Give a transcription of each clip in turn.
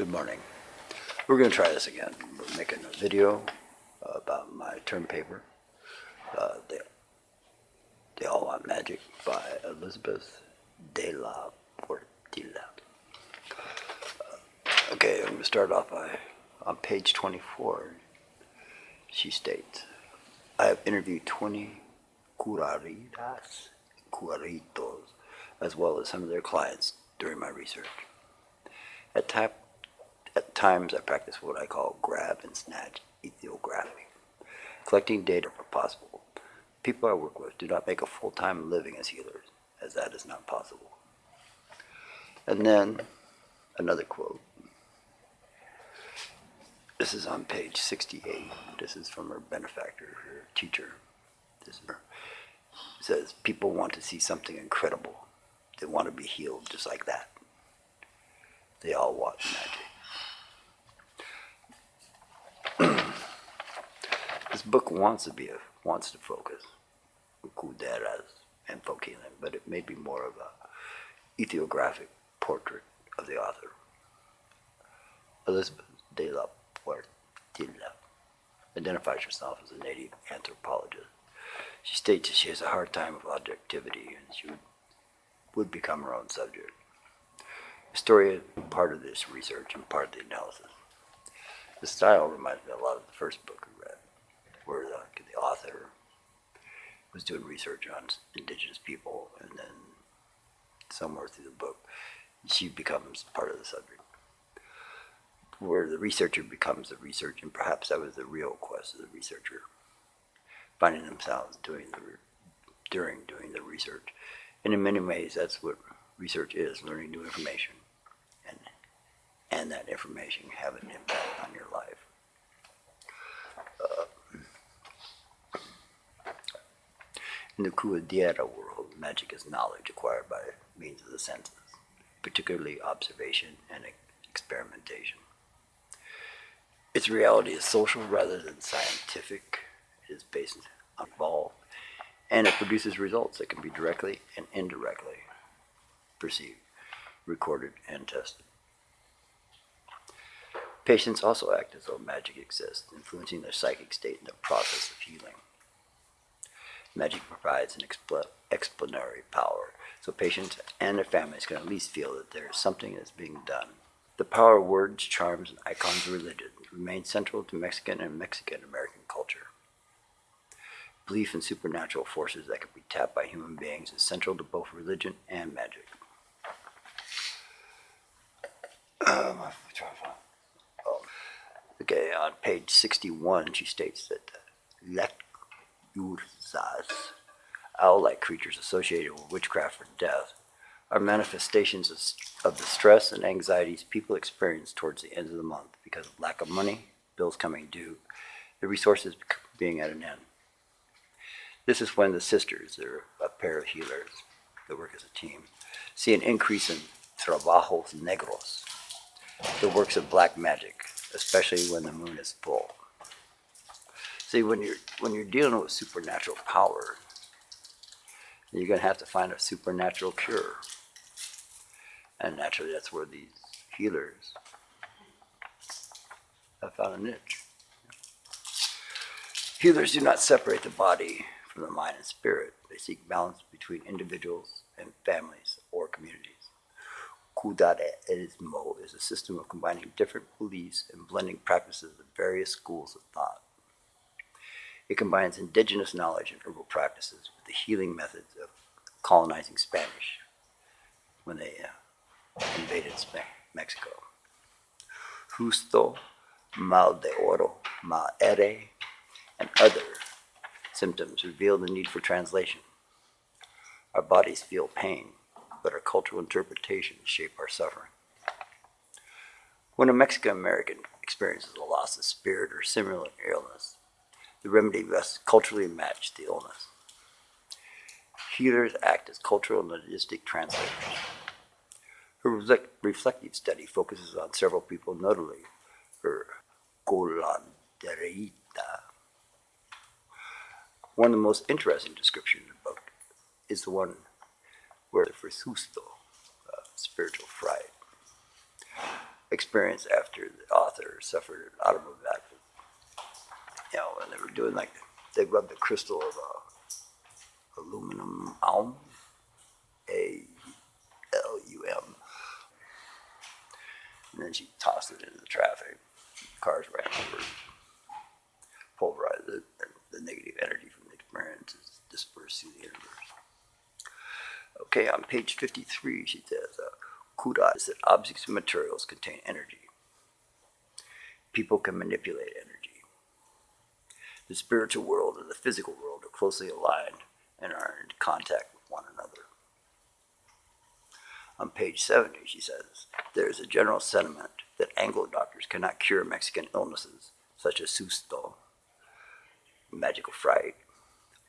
Good morning. We're going to try this again. We're making a video about my term paper, They All Want Magic by Elizabeth de la Portilla. Okay, I'm going to start off on page 24. She states, I have interviewed 20 curaritas, curaritos, as well as some of their clients during my research. At times, I practice what I call grab and snatch ethiography, collecting data where possible. People I work with do not make a full-time living as healers, as that is not possible. And then, another quote. This is on page 68. This is from her benefactor, her teacher. It says, people want to see something incredible. They want to be healed just like that. They all want magic. This book wants to focus on curanderas and folk healing, but it may be more of a ethiographic portrait of the author. Elizabeth de la Portilla identifies herself as a native anthropologist. She states that she has a hard time with objectivity and she would become her own subject. The story is part of this research and part of the analysis. The style reminds me a lot of the first book I read, where the author was doing research on indigenous people, and then somewhere through the book, she becomes part of the subject, where the researcher becomes the research, and perhaps that was the real quest of the researcher, finding themselves doing the research. And in many ways, that's what research is, learning new information, and that information have an impact on your life. In the curandera world, magic is knowledge acquired by means of the senses, particularly observation and experimentation. Its reality is social rather than scientific. It is based on evolved, and it produces results that can be directly and indirectly perceived, recorded, and tested. Patients also act as though magic exists, influencing their psychic state in the process of healing. Magic provides an explanatory power, so patients and their families can at least feel that there is something that's being done. The power of words, charms, and icons of religion remains central to Mexican and Mexican-American culture. Belief in supernatural forces that can be tapped by human beings is central to both religion and magic. Okay, on page 61, she states that Lectursas, owl-like creatures associated with witchcraft or death, are manifestations of the stress and anxieties people experience towards the end of the month because of lack of money, bills coming due, the resources being at an end. This is when the sisters, they're a pair of healers that work as a team, see an increase in trabajos negros, the works of black magic, especially when the moon is full. See, when you're dealing with supernatural power, you're going to have to find a supernatural cure. And naturally, that's where these healers have found a niche. Healers do not separate the body from the mind and spirit. They seek balance between individuals and families or communities. Curanderismo is a system of combining different beliefs and blending practices of various schools of thought. It combines indigenous knowledge and herbal practices with the healing methods of colonizing Spanish when they invaded Mexico. Justo, mal de oro, mal ere, and other symptoms reveal the need for translation. Our bodies feel pain, but our cultural interpretations shape our suffering. When a Mexican American experiences a loss of spirit or similar illness, the remedy must culturally match the illness. Healers act as cultural and linguistic translators. Her reflective study focuses on several people, notably her curanderita. One of the most interesting descriptions in the book is the one where the Frisusto, spiritual fright. experience after the author suffered an automobile accident. And they were doing they rubbed the crystal of aluminum alum, ALUM, and then she tossed it into the traffic. Cars ran over, pulverized it, and the negative energy from the experience is dispersed through the universe. Okay, on page 53, she says, Kura is that objects and materials contain energy. People can manipulate energy. The spiritual world and the physical world are closely aligned and are in contact with one another. On page 70, she says, there is a general sentiment that Anglo doctors cannot cure Mexican illnesses such as susto, magical fright,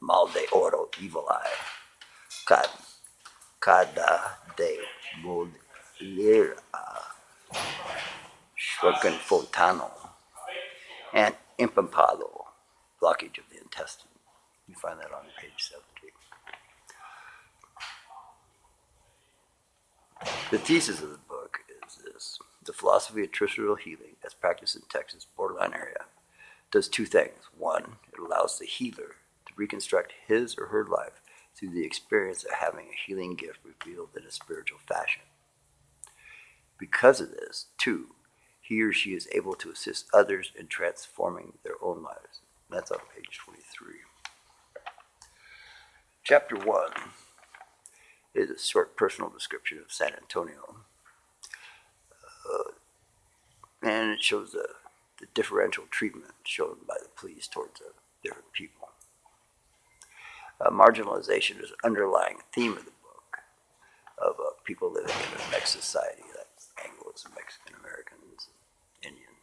mal de oro, evil eye, cada de molira, shrunken fontano, and impampado, blockage of the intestine. You find that on page 70. The thesis of the book is this: the philosophy of terrestrial healing, as practiced in Texas borderline area, does two things. One, it allows the healer to reconstruct his or her life through the experience of having a healing gift revealed in a spiritual fashion. Because of this, two, he or she is able to assist others in transforming their own lives. That's on page 23. Chapter 1 is a short personal description of San Antonio. And it shows the differential treatment shown by the police towards different people. Marginalization is an underlying theme of the book of people living in a mixed society, like Anglos and Mexican Americans, and Indian.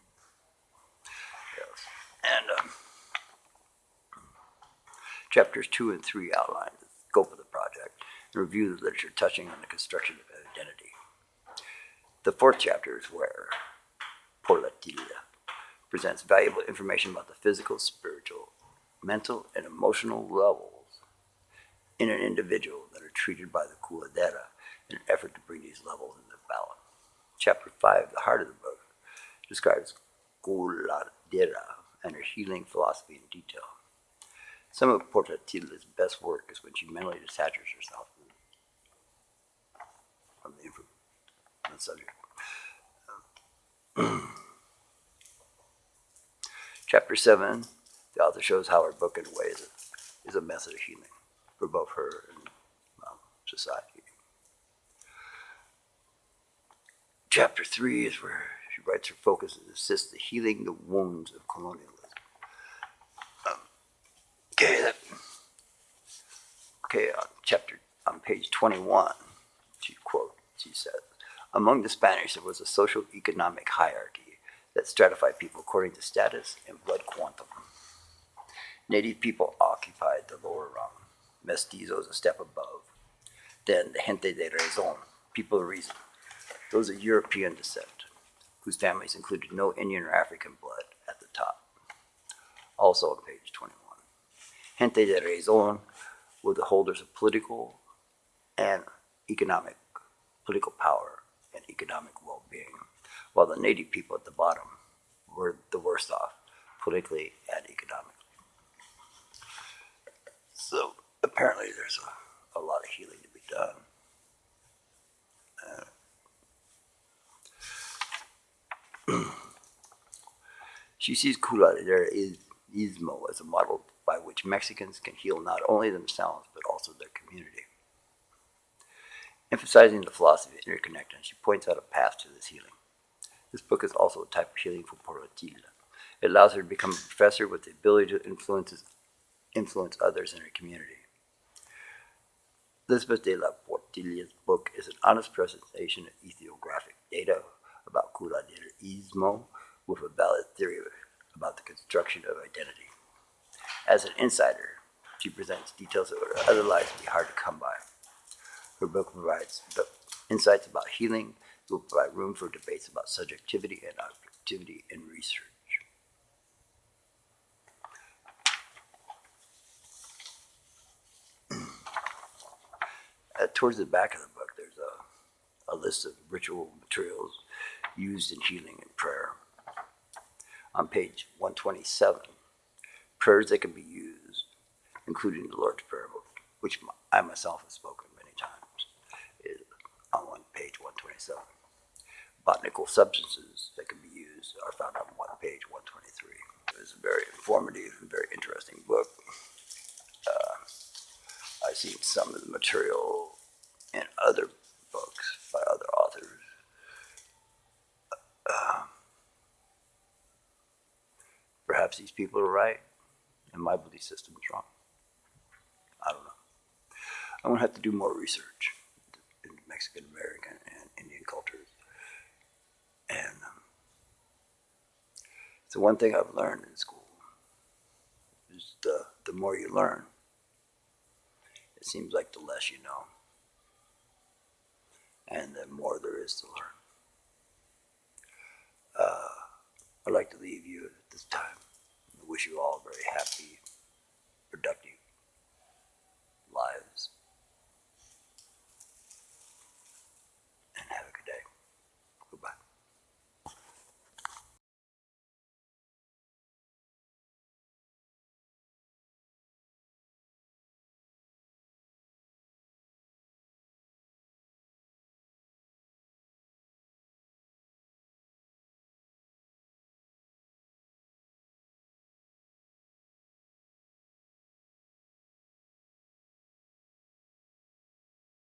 Yes. And chapters 2 and 3 outline the scope of the project and review the literature touching on the construction of identity. The fourth chapter is where Porlatilla presents valuable information about the physical, spiritual, mental, and emotional levels in an individual that are treated by the curadera in an effort to bring these levels into balance. Chapter 5, the heart of the book, describes curadera and her healing philosophy in detail. Some of Porlatilla's best work is when she mentally detaches herself from the subject. Chapter 7, the author shows how her book in a way is a method of healing for both her and society. Chapter 3 is where she writes her focus is assist the healing the wounds of colonialism. On page 21, she says, among the Spanish there was a social economic hierarchy that stratified people according to status and blood quantum. Native people occupied the lower rung, mestizos a step above. Then the gente de razón, people of reason, those of European descent, whose families included no Indian or African blood at the top. Also on page 21. Gente de razón were the holders of political and political power and economic well-being, while the native people at the bottom were the worst off, politically and economically. So apparently there's a lot of healing to be done. She sees curaderaísmo as a model by which Mexicans can heal not only themselves but also their community. Emphasizing the philosophy of interconnection, she points out a path to this healing. This book is also a type of healing for Porlatilla. It allows her to become a professor with the ability to influence others in her community. Elizabeth de la Portilla's book is an honest presentation of ethnographic data about curaderaísmo with a valid theory about the construction of identity. As an insider, she presents details that would otherwise be hard to come by. Her book provides insights about healing. It will provide room for debates about subjectivity and objectivity in research. Towards the back of the book, there's a list of ritual materials used in healing and prayer. On page 127, prayers that can be used, including the Lord's Prayer, which I myself have spoken many times, is on page 127. Botanical substances that can be used are found on page 123. It was a very informative and very interesting book. I've seen some of the material in other books by other authors. Perhaps these people are right, and my belief system is wrong. I don't know. I'm going to have to do more research in Mexican American and Indian cultures. And so one thing I've learned in school is the more you learn, it seems like the less you know. And the more there is to learn. I'd like to leave you at this time. I wish you all a very happy